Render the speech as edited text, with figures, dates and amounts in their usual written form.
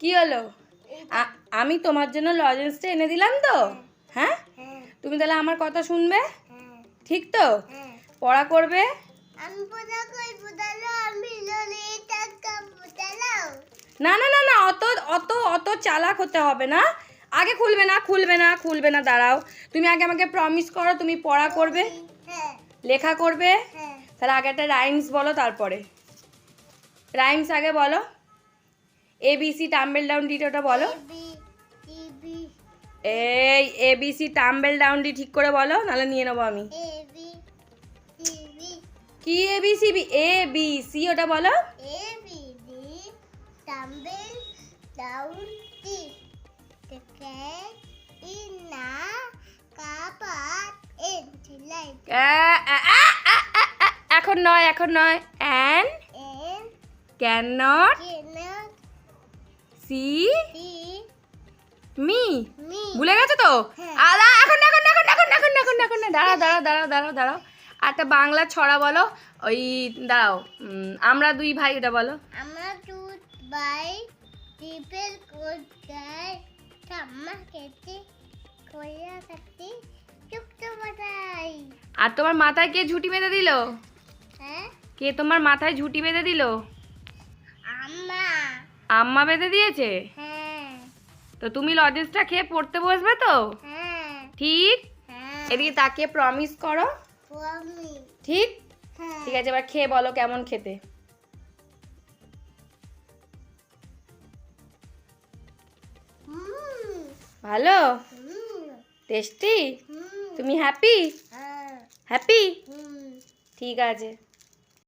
কি হলো? আমি তোমার জন্য লজেন্সটা এনে দিলাম তো। হ্যাঁ, তুমি তাহলে আমার কথা শুনবে, ঠিক তো? পড়া করবে। না না না না, অত অত অত চালাক হতে হবে না। আগে খুলবে না খুলবে না খুলবে না, দাঁড়াও। তুমি আগে আমাকে প্রমিস করো তুমি পড়া করবে, লেখা করবে। তাহলে আগে একটা রাইমস বলো, তারপরে রাইমস আগে বলো। ABC টাম্বেল ডাউন ডিটা ওটা বলো। এই ABC টাম্বেল ডাউন ডি ঠিক করে বলো, নাহলে নিয়ে নেবো আমি। কি ABCB? ABC ওটা বলো। Tumble down deep. The cat in the cupboard into light. এখন নয়, এখন নয়। And cannot see me. ভুলে গেছো তো? আলা এখন এখন এখন এখন এখন এখন এখন দাঁড়াও দাঁড়াও দাঁড়াও দাঁড়াও দাঁড়াও। একটা বাংলা ছড়া বলো। ওই দাঁড়াও, আমরা দুই ভাই ওটা বলো। আমরা দুই ভাই দ্বীপের কোথায় ঠাম্মা খেতে কইয়া থাকতে চুপটো বাটাই। আর তোমার মাথায় কে ঝুঁটি বেঁধে দিল? হ্যাঁ, কে তোমার মাথায় ঝুঁটি বেঁধে দিল? আম্মা। আম্মা বেঁধে দিয়েছে? হ্যাঁ। তো তুমি লজেন্সটা খেয়ে পড়তে বসবে তো? হ্যাঁ। ঠিক? হ্যাঁ। এদিকে তাকিয়ে প্রমিস করো। ঠিক? হ্যাঁ। ঠিক আছে, এবার খেয়ে বলো কেমন খেতে। ভালো? টেস্টি? তুমি হ্যাপি? হ্যাপি? ঠিক আছে।